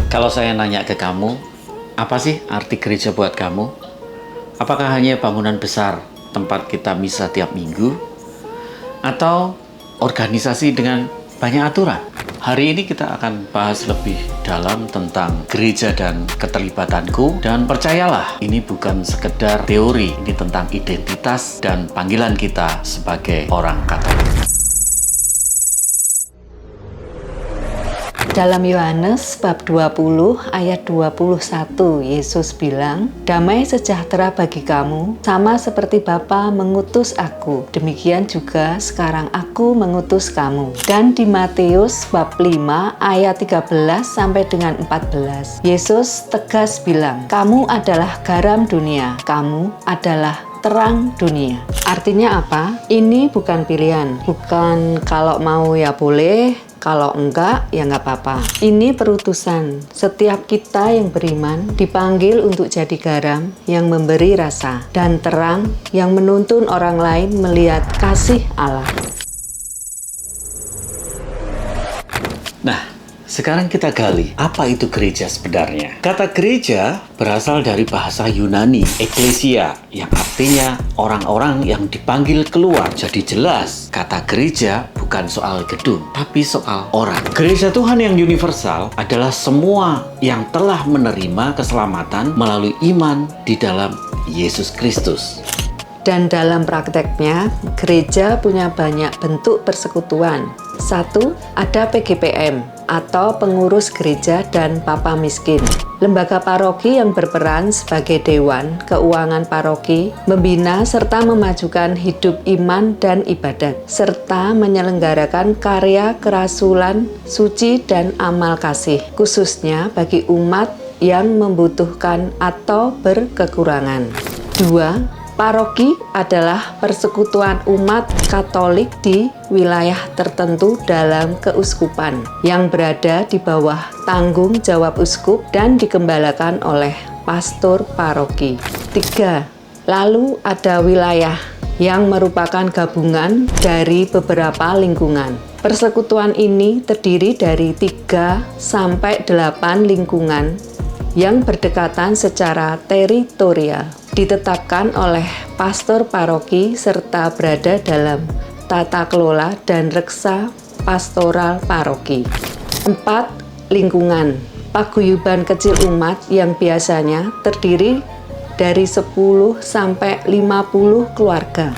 Kalau saya nanya ke kamu, apa sih arti gereja buat kamu? Apakah hanya bangunan besar tempat kita misa tiap minggu? Atau organisasi dengan banyak aturan? Hari ini kita akan bahas lebih dalam tentang gereja dan keterlibatanku. Dan percayalah, ini bukan sekedar teori, ini tentang identitas dan panggilan kita sebagai orang Katolik. Dalam Yohanes bab 20 ayat 21, Yesus bilang, "Damai sejahtera bagi kamu, sama seperti Bapa mengutus aku, demikian juga sekarang aku mengutus kamu." Dan di Matius bab 5 ayat 13 sampai dengan 14, Yesus tegas bilang, "Kamu adalah garam dunia, kamu adalah terang dunia." Artinya apa? Ini bukan pilihan, bukan kalau mau ya boleh, kalau enggak, ya nggak apa-apa. Ini perutusan. Setiap kita yang beriman dipanggil untuk jadi garam yang memberi rasa dan terang yang menuntun orang lain melihat kasih Allah. Nah, sekarang kita gali, apa itu gereja sebenarnya? Kata gereja berasal dari bahasa Yunani, eklesia, yang artinya orang-orang yang dipanggil keluar. Jadi jelas, kata gereja bukan soal gedung, tapi soal orang. Gereja Tuhan yang universal adalah semua yang telah menerima keselamatan melalui iman di dalam Yesus Kristus. Dan dalam prakteknya, gereja punya banyak bentuk persekutuan. 1. Ada PGPM atau pengurus gereja dan papa miskin. Lembaga paroki yang berperan sebagai dewan keuangan paroki, membina serta memajukan hidup iman dan ibadat, serta menyelenggarakan karya kerasulan, suci dan amal kasih, khususnya bagi umat yang membutuhkan atau berkekurangan. 2. Paroki adalah persekutuan umat Katolik di wilayah tertentu dalam keuskupan yang berada di bawah tanggung jawab uskup dan digembalakan oleh pastor paroki. 3. Lalu ada wilayah yang merupakan gabungan dari beberapa lingkungan. Persekutuan ini terdiri dari 3 sampai 8 lingkungan yang berdekatan secara teritorial, ditetapkan oleh pastor paroki serta berada dalam tata kelola dan reksa pastoral paroki. 4. Lingkungan, paguyuban kecil umat yang biasanya terdiri dari 10 sampai 50 keluarga.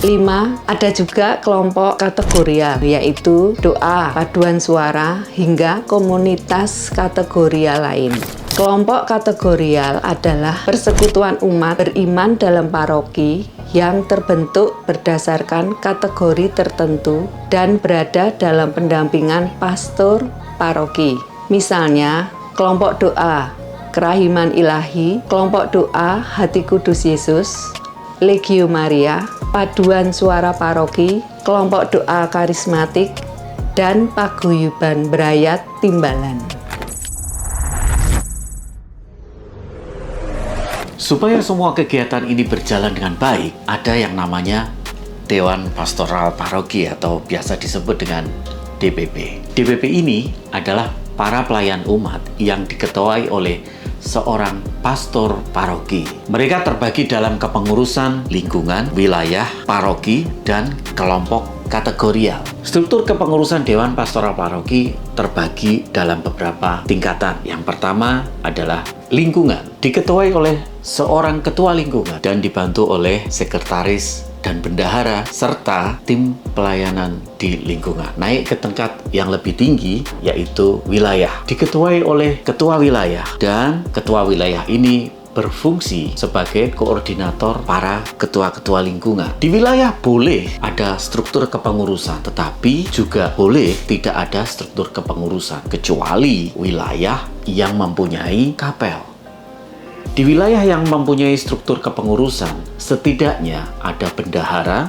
5. Ada juga kelompok kategorial, yaitu doa, paduan suara, hingga komunitas kategorial lain. Kelompok kategorial adalah persekutuan umat beriman dalam paroki yang terbentuk berdasarkan kategori tertentu dan berada dalam pendampingan pastor paroki. Misalnya, kelompok doa Kerahiman Ilahi, kelompok doa Hati Kudus Yesus, Legio Maria, paduan suara paroki, kelompok doa karismatik, dan paguyuban berayat timbalan. Supaya semua kegiatan ini berjalan dengan baik, ada yang namanya Dewan Pastoral Paroki atau biasa disebut dengan DPP. DPP ini adalah para pelayan umat yang diketuai oleh seorang pastor paroki. Mereka terbagi dalam kepengurusan lingkungan, wilayah, paroki, dan kelompok kategorial. Struktur kepengurusan Dewan Pastoral Paroki terbagi dalam beberapa tingkatan. Yang pertama adalah lingkungan, diketuai oleh seorang ketua lingkungan dan dibantu oleh sekretaris dan bendahara serta tim pelayanan di lingkungan. Naik ke tingkat yang lebih tinggi yaitu wilayah, diketuai oleh ketua wilayah, dan ketua wilayah ini berfungsi sebagai koordinator para ketua-ketua lingkungan. Di wilayah boleh ada struktur kepengurusan, tetapi juga boleh tidak ada struktur kepengurusan, kecuali wilayah yang mempunyai kapel. Di wilayah yang mempunyai struktur kepengurusan, setidaknya ada bendahara,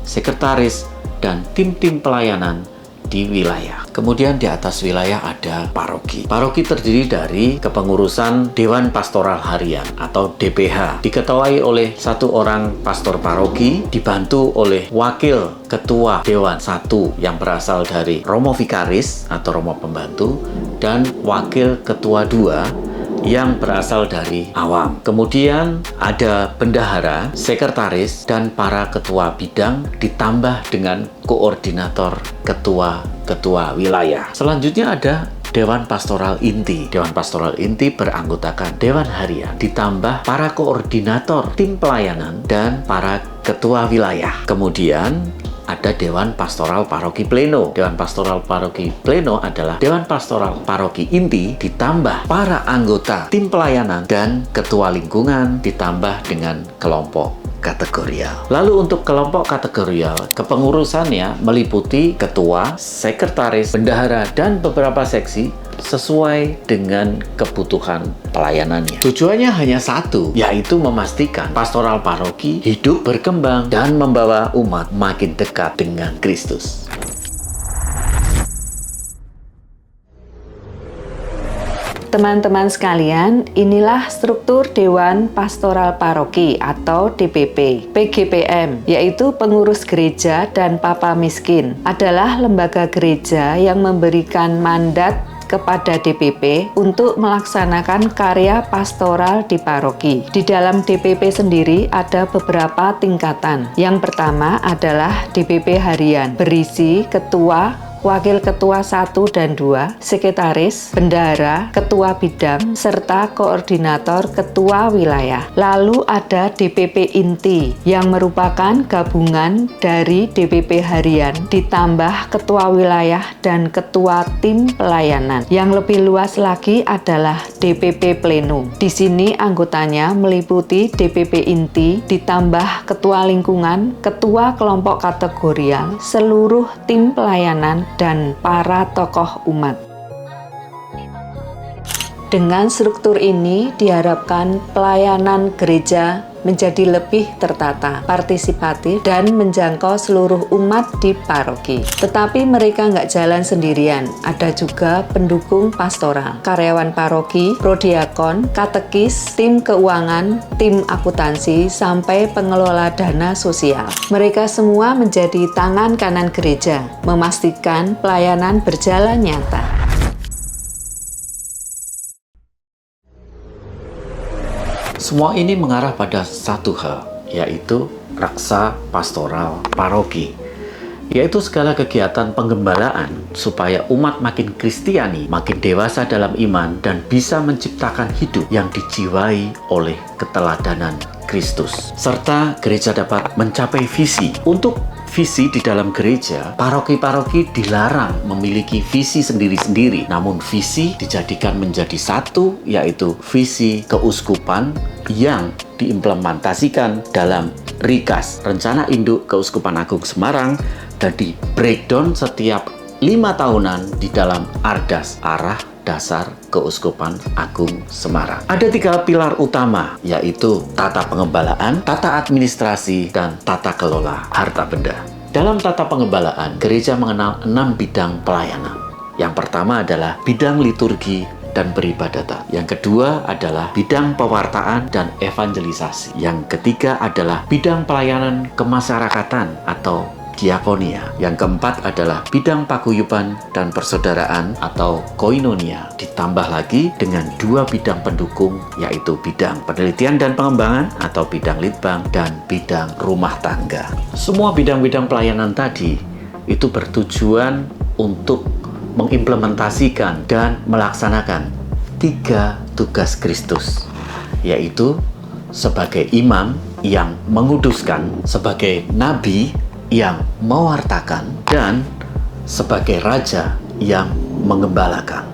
sekretaris, dan tim-tim pelayanan di wilayah. Kemudian di atas wilayah ada paroki. Paroki terdiri dari kepengurusan Dewan Pastoral Harian atau DPH, diketuai oleh satu orang pastor paroki, dibantu oleh wakil ketua Dewan satu yang berasal dari Romo Vikaris atau Romo Pembantu, dan wakil ketua 2 yang berasal dari awam. Kemudian ada bendahara, sekretaris, dan para ketua bidang ditambah dengan koordinator ketua-ketua wilayah. Selanjutnya ada Dewan Pastoral Inti. Dewan Pastoral Inti beranggotakan Dewan Harian ditambah para koordinator tim pelayanan dan para ketua wilayah. Kemudian ada Dewan Pastoral Paroki Pleno. Dewan Pastoral Paroki Pleno adalah Dewan Pastoral Paroki Inti ditambah para anggota tim pelayanan dan ketua lingkungan ditambah dengan kelompok kategorial. Lalu untuk kelompok kategorial, kepengurusannya meliputi ketua, sekretaris, bendahara, dan beberapa seksi sesuai dengan kebutuhan pelayanannya. Tujuannya hanya satu, yaitu memastikan pastoral paroki hidup berkembang dan membawa umat makin dekat dengan Kristus. Teman-teman sekalian, inilah struktur Dewan Pastoral Paroki atau DPP. PGPM, yaitu Pengurus Gereja dan Papa Miskin, adalah lembaga gereja yang memberikan mandat kepada DPP untuk melaksanakan karya pastoral di paroki. Di dalam DPP sendiri ada beberapa tingkatan. Yang pertama adalah DPP harian, berisi ketua, wakil ketua 1 dan 2, sekretaris, bendahara, ketua bidang, serta koordinator ketua wilayah. Lalu ada DPP inti yang merupakan gabungan dari DPP harian ditambah ketua wilayah dan ketua tim pelayanan. Yang lebih luas lagi adalah DPP Pleno. Di sini anggotanya meliputi DPP inti ditambah ketua lingkungan, ketua kelompok kategorial, seluruh tim pelayanan, dan para tokoh umat. Dengan struktur ini diharapkan pelayanan gereja menjadi lebih tertata, partisipatif, dan menjangkau seluruh umat di paroki. Tetapi mereka nggak jalan sendirian, ada juga pendukung pastoral, karyawan paroki, prodiakon, katekis, tim keuangan, tim akuntansi, sampai pengelola dana sosial. Mereka semua menjadi tangan kanan gereja, memastikan pelayanan berjalan nyata. Semua ini mengarah pada satu hal, yaitu raksa pastoral paroki, yaitu segala kegiatan penggembalaan supaya umat makin kristiani, makin dewasa dalam iman, dan bisa menciptakan hidup yang dijiwai oleh keteladanan Kristus. Serta gereja dapat mencapai visi. Untuk visi di dalam gereja, paroki-paroki dilarang memiliki visi sendiri-sendiri, namun visi dijadikan menjadi satu, yaitu visi keuskupan yang diimplementasikan dalam RIKAS, Rencana Induk Keuskupan Agung Semarang, dan di breakdown setiap 5 tahunan di dalam ARDAS, Arah Dasar Keuskupan Agung Semarang. Ada 3 pilar utama, yaitu tata pengembalaan, tata administrasi, dan tata kelola harta benda. Dalam tata pengembalaan, gereja mengenal 6 bidang pelayanan. Yang pertama adalah bidang liturgi dan peribadatan. Yang kedua adalah bidang pewartaan dan evangelisasi. Yang ketiga adalah bidang pelayanan kemasyarakatan atau diakonia. Yang keempat adalah bidang paguyuban dan persaudaraan atau koinonia. Ditambah lagi dengan 2 bidang pendukung, yaitu bidang penelitian dan pengembangan atau bidang litbang dan bidang rumah tangga. Semua bidang-bidang pelayanan tadi itu bertujuan untuk mengimplementasikan dan melaksanakan 3 tugas Kristus, yaitu sebagai imam yang menguduskan, sebagai nabi yang mewartakan, dan sebagai raja yang mengembalakan.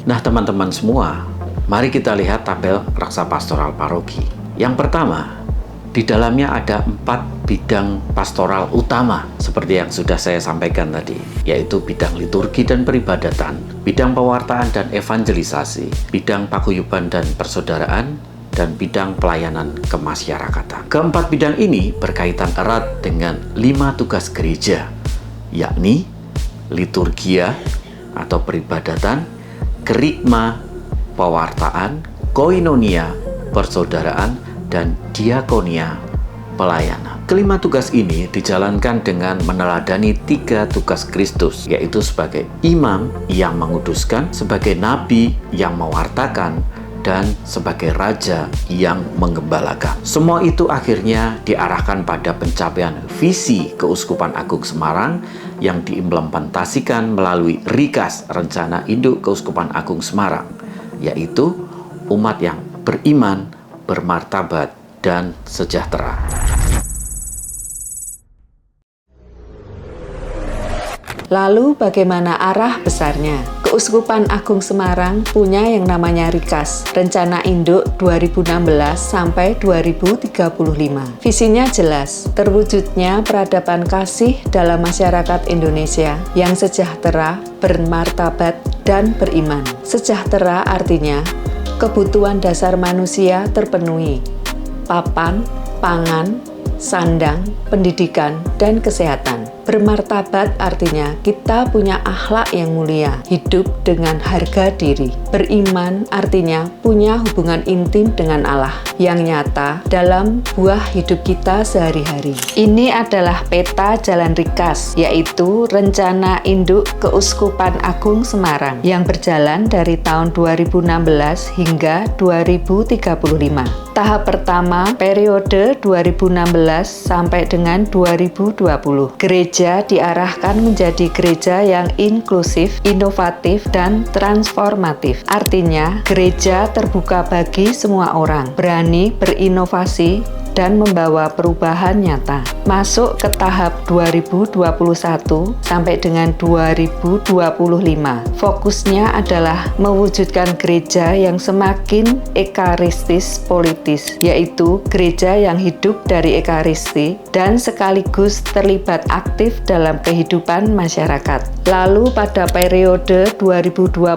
Nah teman-teman semua, mari kita lihat tabel raksa pastoral paroki. Yang pertama, di dalamnya ada 4 bidang pastoral utama seperti yang sudah saya sampaikan tadi, yaitu bidang liturgi dan peribadatan, bidang pewartaan dan evangelisasi, bidang paguyuban dan persaudaraan, dan bidang pelayanan kemasyarakatan. Keempat bidang ini berkaitan erat dengan 5 tugas gereja, yakni liturgia atau peribadatan, kerigma, pewartaan, koinonia, persaudaraan, dan diakonia, pelayanan. Kelima tugas ini dijalankan dengan meneladani 3 tugas Kristus, yaitu sebagai imam yang menguduskan, sebagai nabi yang mewartakan, dan sebagai raja yang menggembalakan. Semua itu akhirnya diarahkan pada pencapaian visi Keuskupan Agung Semarang yang diimplementasikan melalui RIKAS, Rencana Induk Keuskupan Agung Semarang, yaitu umat yang beriman, bermartabat, dan sejahtera. Lalu bagaimana arah besarnya? Keuskupan Agung Semarang punya yang namanya RIKAS, Rencana Induk 2016 sampai 2035. Visinya jelas, terwujudnya peradaban kasih dalam masyarakat Indonesia yang sejahtera, bermartabat, dan beriman. Sejahtera artinya kebutuhan dasar manusia terpenuhi, papan, pangan, sandang, pendidikan, dan kesehatan. Bermartabat artinya kita punya akhlak yang mulia, hidup dengan harga diri. Beriman artinya punya hubungan intim dengan Allah yang nyata dalam buah hidup kita sehari-hari. Ini adalah peta jalan RIKAS, yaitu Rencana Induk Keuskupan Agung Semarang yang berjalan dari tahun 2016 hingga 2035. Tahap pertama periode 2016 sampai dengan 2020. Gereja diarahkan menjadi gereja yang inklusif, inovatif, dan transformatif. Artinya, gereja terbuka bagi semua orang, berani berinovasi dan membawa perubahan nyata. Masuk ke tahap 2021 sampai dengan 2025. Fokusnya adalah mewujudkan gereja yang semakin ekaristis politis, yaitu gereja yang hidup dari ekaristi dan sekaligus terlibat aktif dalam kehidupan masyarakat. Lalu pada periode 2026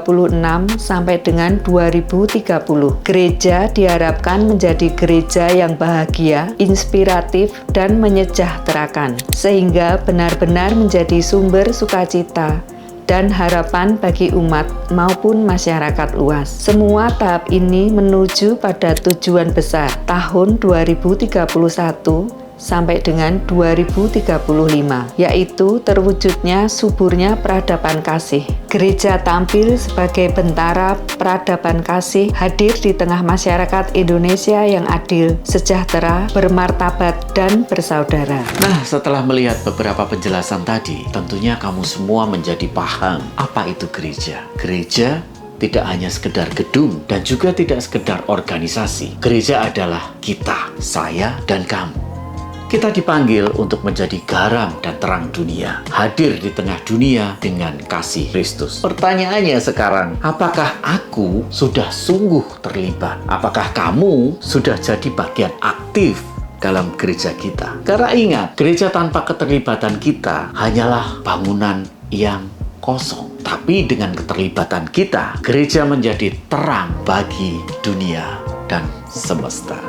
sampai dengan 2030, gereja diharapkan menjadi gereja yang bahagia, inspiratif, dan menyejahterakan, sehingga benar-benar menjadi sumber sukacita dan harapan bagi umat maupun masyarakat luas. Semua tahap ini menuju pada tujuan besar tahun 2031 sampai dengan 2035, yaitu terwujudnya suburnya peradaban kasih. Gereja tampil sebagai bentara peradaban kasih, hadir di tengah masyarakat Indonesia yang adil, sejahtera, bermartabat, dan bersaudara. Nah, setelah melihat beberapa penjelasan tadi, tentunya kamu semua menjadi paham apa itu gereja. Gereja tidak hanya sekedar gedung dan juga tidak sekedar organisasi. Gereja adalah kita, saya, dan kamu. Kita dipanggil untuk menjadi garam dan terang dunia, hadir di tengah dunia dengan kasih Kristus. Pertanyaannya sekarang, apakah aku sudah sungguh terlibat? Apakah kamu sudah jadi bagian aktif dalam gereja kita? Karena ingat, gereja tanpa keterlibatan kita hanyalah bangunan yang kosong. Tapi dengan keterlibatan kita, gereja menjadi terang bagi dunia dan semesta.